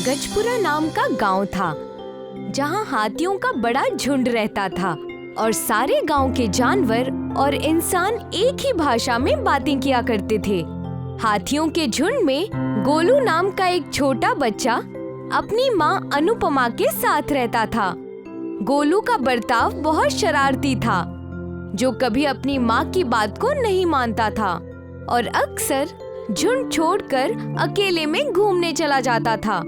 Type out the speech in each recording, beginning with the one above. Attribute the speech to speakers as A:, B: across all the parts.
A: गजपुरा नाम का गांव था, जहां हाथियों का बड़ा झुंड रहता था और सारे गांव के जानवर और इंसान एक ही भाषा में बातें किया करते थे। हाथियों के झुंड में गोलू नाम का एक छोटा बच्चा अपनी माँ अनुपमा के साथ रहता था। गोलू का बर्ताव बहुत शरारती था, जो कभी अपनी माँ की बात को नहीं मानता था और अक्सर झुंड छोड़कर अकेले में घूमने चला जाता था।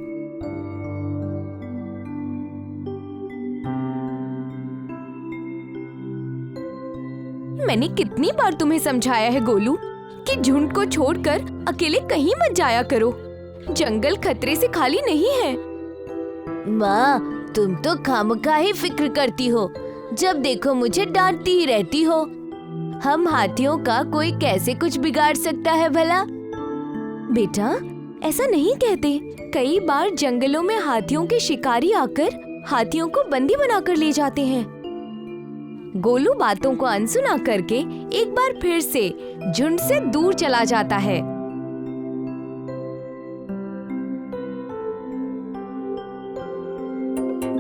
A: मैंने कितनी बार तुम्हें समझाया है गोलू कि झुंड को छोड़कर अकेले कहीं मत जाया करो। जंगल खतरे से खाली नहीं है।
B: माँ, तुम तो खामखाही फिक्र करती हो, जब देखो मुझे डांटती ही रहती हो। हम हाथियों का कोई कैसे कुछ बिगाड़ सकता है भला?
A: बेटा, ऐसा नहीं कहते। कई बार जंगलों में हाथियों के शिकारी आकर हाथियों को बंदी बनाकर ले जाते हैं। गोलू बातों को अनसुना करके एक बार फिर से झुंड से दूर चला जाता है।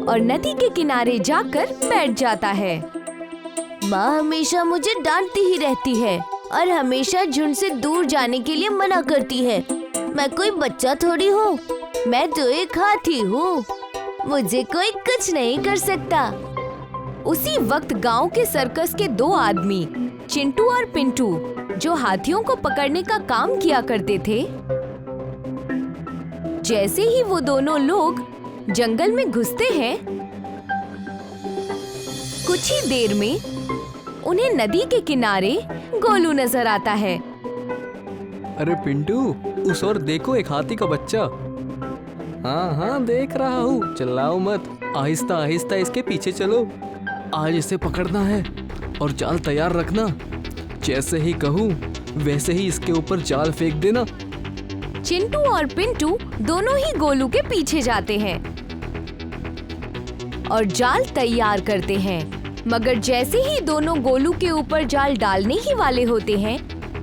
A: और नदी के किनारे जाकर बैठ जाता है।
B: माँ हमेशा मुझे डांटती ही रहती है और हमेशा झुंड से दूर जाने के लिए मना करती है। मैं कोई बच्चा थोड़ी हूँ, मैं तो एक हाथी हूँ। मुझे कोई कुछ नहीं कर सकता।
A: उसी वक्त गांव के सर्कस के दो आदमी चिंटू और पिंटू, जो हाथियों को पकड़ने का काम किया करते थे, जैसे ही वो दोनों लोग जंगल में घुसते हैं, कुछ ही देर में उन्हें नदी के किनारे गोलू नजर आता है।
C: अरे पिंटू, उस ओर देखो, एक हाथी का बच्चा। हाँ हाँ देख रहा हूँ, चिल्लाओ मत, आहिस्ता आहिस्ता इसके पीछे चलो। आज इसे पकड़ना है और जाल तैयार रखना। जैसे ही कहूँ वैसे ही इसके ऊपर जाल फेंक देना।
A: चिंटू और पिंटू दोनों ही गोलू के पीछे जाते हैं और जाल तैयार करते हैं। मगर जैसे ही दोनों गोलू के ऊपर जाल डालने ही वाले होते हैं,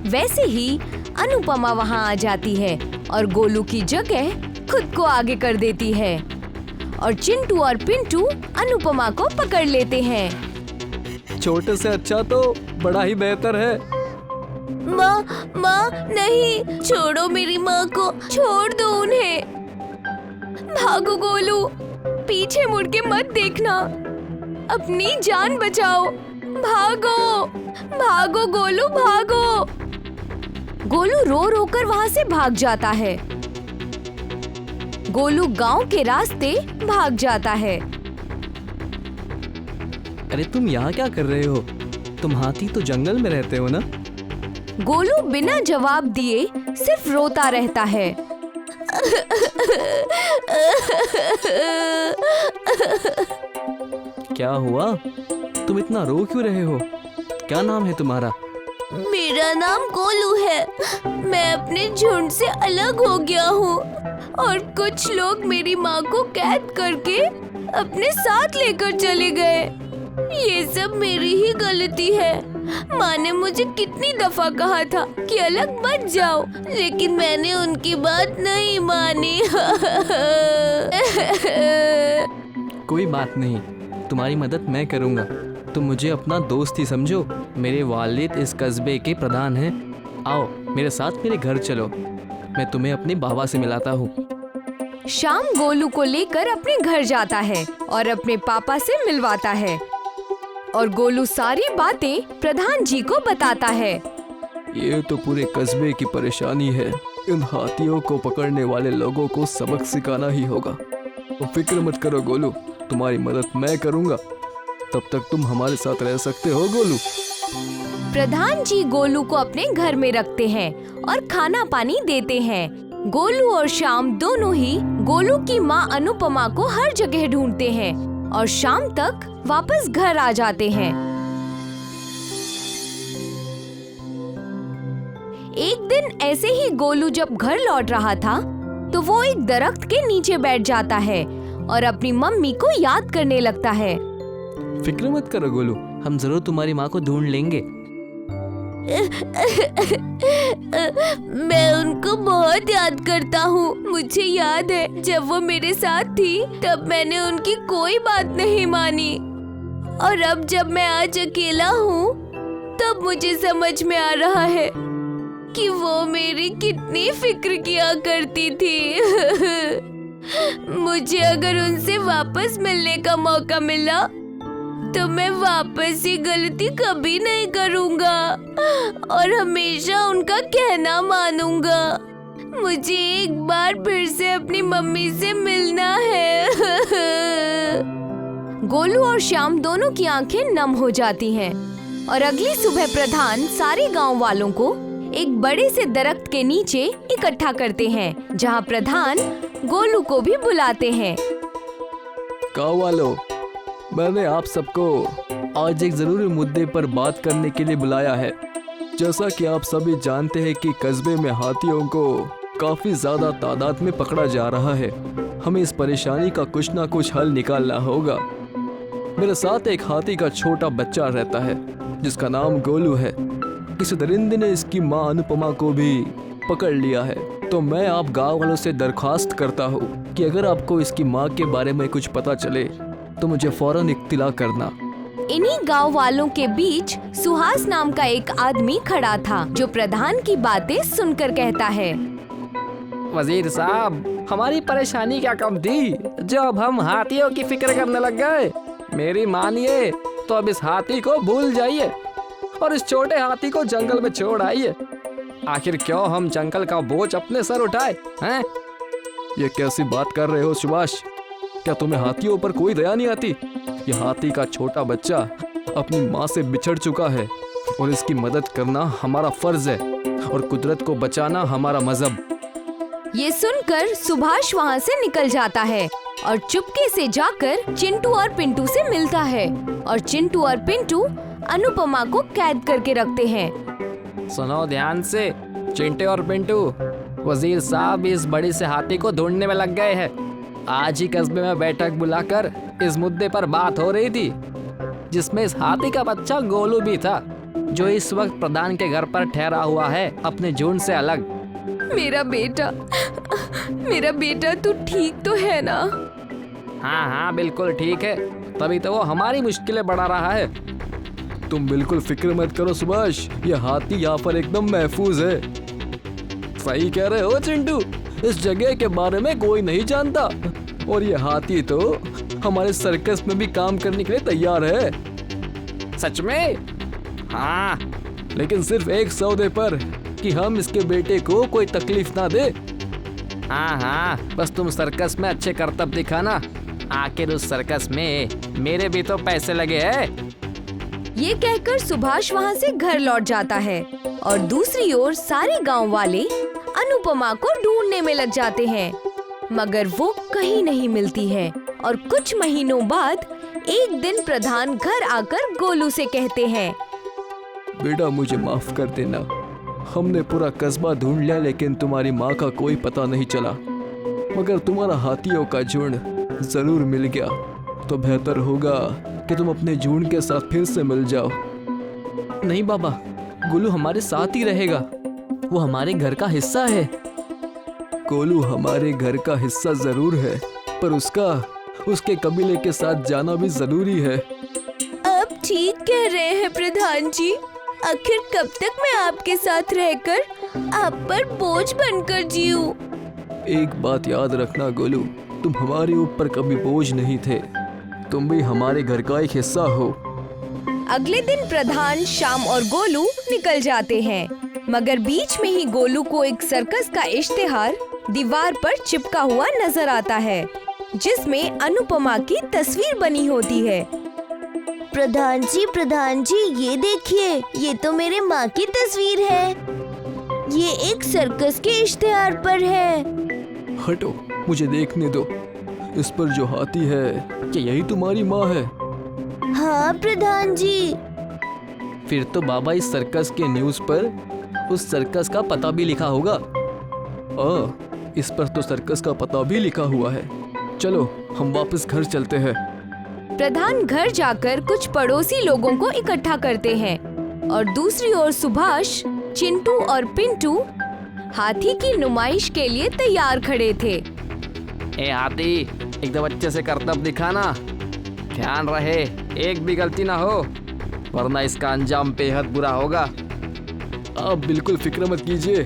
A: वैसे ही अनुपमा वहां आ जाती है और गोलू की जगह खुद को आगे कर देती है और चिंटू और पिंटू अनुपमा को पकड़ लेते हैं।
C: छोटे से अच्छा तो बड़ा ही बेहतर है।
B: माँ नहीं, छोड़ो मेरी माँ को, छोड़ दो उन्हें।
A: भागो गोलू, पीछे मुड़ के मत देखना, अपनी जान बचाओ। भागो भागो गोलू, भागो। गोलू रो रो कर वहां से भाग जाता है। गोलू गांव के रास्ते भाग जाता है।
C: अरे तुम यहाँ क्या कर रहे हो? तुम हाथी तो जंगल में रहते हो ना?
A: गोलू बिना जवाब दिए सिर्फ रोता रहता है।
C: क्या हुआ? तुम इतना रो क्यों रहे हो? क्या नाम है तुम्हारा?
B: मेरा नाम गोलू है। मैं अपने झुंड से अलग हो गया हूँ और कुछ लोग मेरी माँ को कैद करके अपने साथ लेकर चले गए। ये सब मेरी ही गलती है। माँ ने मुझे कितनी दफा कहा था कि अलग मत जाओ, लेकिन मैंने उनकी बात नहीं मानी।
C: कोई बात नहीं, तुम्हारी मदद मैं करूँगा। तुम मुझे अपना दोस्त ही समझो। मेरे वालिद इस कस्बे के प्रधान हैं। आओ मेरे साथ मेरे घर चलो, मैं तुम्हें अपने बाबा से मिलाता हूँ।
A: शाम गोलू को लेकर अपने घर जाता है और अपने पापा से मिलवाता है और गोलू सारी बातें प्रधान जी को बताता है।
C: ये तो पूरे कस्बे की परेशानी है। इन हाथियों को पकड़ने वाले लोगों को सबक सिखाना ही होगा। तो फिक्र मत करो गोलू, तुम्हारी मदद मैं करूँगा। तब तक तुम हमारे साथ रह सकते हो गोलू।
A: प्रधान जी गोलू को अपने घर में रखते हैं और खाना पानी देते हैं। गोलू और श्याम दोनों ही गोलू की माँ अनुपमा को हर जगह ढूंढते हैं और शाम तक वापस घर आ जाते हैं। एक दिन ऐसे ही गोलू जब घर लौट रहा था, तो वो एक दरख्त के नीचे बैठ जाता है और अपनी मम्मी को याद करने लगता है।
C: फिक्र मत करो गोलू, हम जरूर तुम्हारी माँ को ढूंढ लेंगे।
B: मैं उनको बहुत याद करता हूँ। मुझे याद है जब वो मेरे साथ थी तब मैंने उनकी कोई बात नहीं मानी, और अब जब मैं आज अकेला हूँ तब मुझे समझ में आ रहा है कि वो मेरी कितनी फिक्र किया करती थी। मुझे अगर उनसे वापस मिलने का मौका मिला तो मैं वापस ये गलती कभी नहीं करूँगा और हमेशा उनका कहना मानूंगा। मुझे एक बार फिर से अपनी मम्मी से मिलना है।
A: गोलू और श्याम दोनों की आंखें नम हो जाती हैं और अगली सुबह प्रधान सारे गांव वालों को एक बड़े से दरख्त के नीचे इकट्ठा करते हैं, जहां प्रधान गोलू को भी बुलाते हैं।
C: गाँव वालों, मैंने आप सबको आज एक जरूरी मुद्दे पर बात करने के लिए बुलाया है। जैसा कि आप सभी जानते हैं कि कस्बे में हाथियों को काफी ज्यादा तादाद में पकड़ा जा रहा है। हमें इस परेशानी का कुछ ना कुछ हल निकालना होगा। मेरे साथ एक हाथी का छोटा बच्चा रहता है जिसका नाम गोलू है। किसी दरिंदे ने इसकी माँ अनुपमा को भी पकड़ लिया है। तो मैं आप गाँव वालों से दरख्वास्त करता हूँ कि अगर आपको इसकी माँ के बारे में कुछ पता चले तो मुझे फौरन इत्तिला करना।
A: इन्हीं गांव वालों के बीच सुहास नाम का एक आदमी खड़ा था जो प्रधान की बातें सुनकर कहता है,
D: वजीर साहब, हमारी परेशानी क्या कम थी जो अब हम हाथियों की फिक्र करने लग गए। मेरी मानिए तो अब इस हाथी को भूल जाइए और इस छोटे हाथी को जंगल में छोड़ आइए। आखिर क्यों हम जंगल का बोझ अपने सर उठाए हैं?
C: ये कैसी बात कर रहे हो सुभाष? क्या तुम्हें हाथियों पर कोई दया नहीं आती? यह हाथी का छोटा बच्चा अपनी माँ से बिछड़ चुका है और इसकी मदद करना हमारा फर्ज है और कुदरत को बचाना हमारा मजहब।
A: ये सुनकर सुभाष वहाँ से निकल जाता है और चुपके से जाकर चिंटू और पिंटू से मिलता है और चिंटू और पिंटू अनुपमा को कैद करके रखते हैं।
D: सुनो ध्यान से चिंटे और पिंटू, वजीर साहब इस बड़ी से हाथी को ढूंढने में लग गए हैं। आज ही कस्बे में बैठक बुलाकर इस मुद्दे पर बात हो रही थी जिसमें इस हाथी का बच्चा गोलू भी था जो इस वक्त प्रधान के घर पर ठहरा हुआ है अपने झुंड से अलग।
A: मेरा बेटा तू ठीक तो है ना?
D: हाँ बिल्कुल ठीक है, तभी तो वो हमारी मुश्किलें बढ़ा रहा है।
C: तुम बिल्कुल फिक्र मत करो सुभाष, यह हाथी यहाँ पर एकदम महफूज है। सही कह रहे हो चिंटू, इस जगह के बारे में कोई नहीं जानता और ये हाथी तो हमारे सर्कस में भी काम करने के लिए तैयार है।
D: सच में? हाँ,
C: लेकिन सिर्फ एक सौदे पर कि हम इसके बेटे को कोई तकलीफ ना दे।
D: हाँ, बस तुम सर्कस में अच्छे करतब दिखाना। आखिर उस सर्कस में मेरे भी तो पैसे लगे हैं।
A: ये कहकर सुभाष वहाँ से घर लौट जाता है और दूसरी ओर सारे गांव वाले अनुपमा को ढूंढने में लग जाते हैं, मगर वो कहीं नहीं मिलती है। और कुछ महीनों बाद एक दिन प्रधान घर आकर गोलू से कहते हैं,
C: बेटा मुझे माफ कर देना, हमने पूरा कस्बा ढूंढ लिया लेकिन तुम्हारी माँ का कोई पता नहीं चला, मगर तुम्हारा हाथियों का झुंड जरूर मिल गया। तो बेहतर होगा कि तुम अपने झुंड के साथ फिर से मिल जाओ।
D: नहीं बाबा, गोलू हमारे साथ ही रहेगा, वो हमारे घर का हिस्सा है।
C: गोलू हमारे घर का हिस्सा जरूर है, पर उसके कबीले के साथ जाना भी जरूरी है।
B: आप ठीक कह रहे हैं प्रधान जी। आखिर कब तक मैं आपके साथ रहकर आप पर बोझ बनकर जीऊं?
C: एक बात याद रखना गोलू, तुम हमारे ऊपर कभी बोझ नहीं थे, तुम भी हमारे घर का एक हिस्सा हो।
A: अगले दिन प्रधान, श्याम और गोलू निकल जाते हैं, मगर बीच में ही गोलू को एक सर्कस का इश्तिहार दीवार पर चिपका हुआ नजर आता है जिसमें अनुपमा की तस्वीर बनी होती है।
B: प्रधान जी ये देखिए, ये तो मेरे माँ की तस्वीर है। ये एक सर्कस के इश्तिहार पर है।
C: हटो, मुझे देखने दो। इस पर जो हाथी है, क्या यही तुम्हारी माँ है?
B: हाँ प्रधान जी।
C: फिर तो बाबा इस सर्कस के न्यूज़ पर उस सर्कस का पता भी लिखा होगा। इस पर तो सर्कस का पता भी लिखा हुआ है। चलो हम वापस घर चलते हैं।
A: प्रधान घर जाकर कुछ पड़ोसी लोगों को इकट्ठा करते हैं और दूसरी ओर सुभाष, चिंटू और पिंटू हाथी की नुमाइश के लिए तैयार खड़े थे।
D: ए हाथी, एकदम अच्छे से करतब दिखाना, ध्यान रहे एक भी गलती ना हो, वरना इसका अंजाम बेहद बुरा होगा।
C: आप बिल्कुल फिक्र मत कीजिए,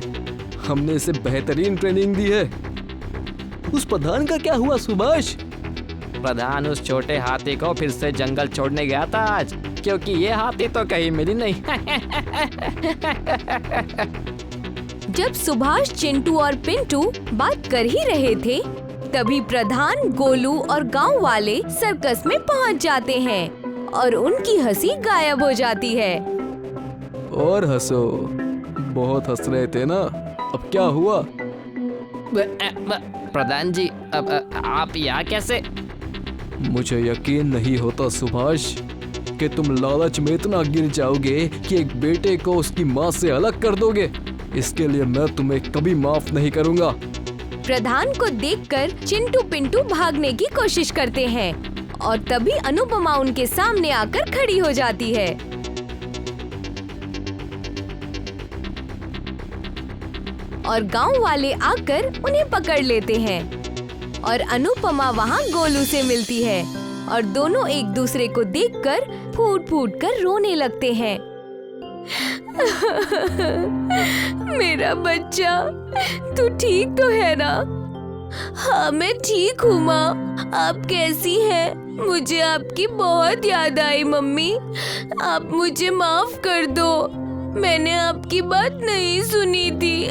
C: हमने इसे बेहतरीन ट्रेनिंग दी है। उस प्रधान का क्या हुआ सुभाष?
D: प्रधान उस छोटे हाथी को फिर से जंगल छोड़ने गया था आज, क्योंकि ये हाथी तो कहीं मिली नहीं।
A: जब सुभाष, चिंटू और पिंटू बात कर ही रहे थे, तभी प्रधान, गोलू और गांव वाले सर्कस में पहुंच जाते हैं और उनकी हंसी गायब हो जाती है।
C: और हंसो, बहुत हंस रहे थे ना, अब क्या हुआ?
D: प्रधान जी, अब आप यहाँ कैसे?
C: मुझे यकीन नहीं होता सुभाष कि तुम लालच में इतना गिर जाओगे कि एक बेटे को उसकी माँ से अलग कर दोगे। इसके लिए मैं तुम्हें कभी माफ नहीं करूँगा।
A: प्रधान को देखकर चिंटू पिंटू भागने की कोशिश करते हैं और तभी अनुपमा उनके सामने आकर खड़ी हो जाती है। और गांव वाले आकर उन्हें पकड़ लेते हैं और अनुपमा वहां गोलू से मिलती है और दोनों एक दूसरे को देखकर फूट-फूट कर रोने लगते हैं।
B: मेरा बच्चा, तू ठीक तो है ना? हाँ, मैं ठीक हूँ माँ। आप कैसी हैं? मुझे आपकी बहुत याद आई मम्मी। आप मुझे माफ कर दो, मैंने आपकी बात नहीं सुनी थी।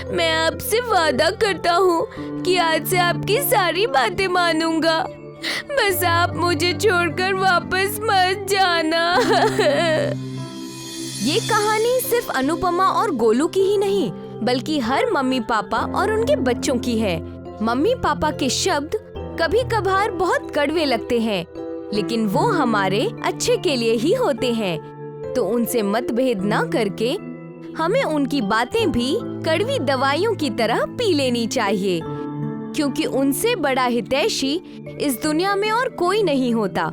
B: मैं आपसे वादा करता हूँ कि आज से आपकी सारी बातें मानूंगा। बस आप मुझे छोड़कर वापस मत जाना।
A: ये कहानी सिर्फ अनुपमा और गोलू की ही नहीं, बल्कि हर मम्मी पापा और उनके बच्चों की है। मम्मी पापा के शब्द कभी कभार बहुत कड़वे लगते हैं, लेकिन वो हमारे अच्छे के लिए ही होते हैं। तो उनसे मतभेद न करके हमें उनकी बातें भी कड़वी दवाइयों की तरह पी लेनी चाहिए, क्योंकि उनसे बड़ा हितैषी इस दुनिया में और कोई नहीं होता।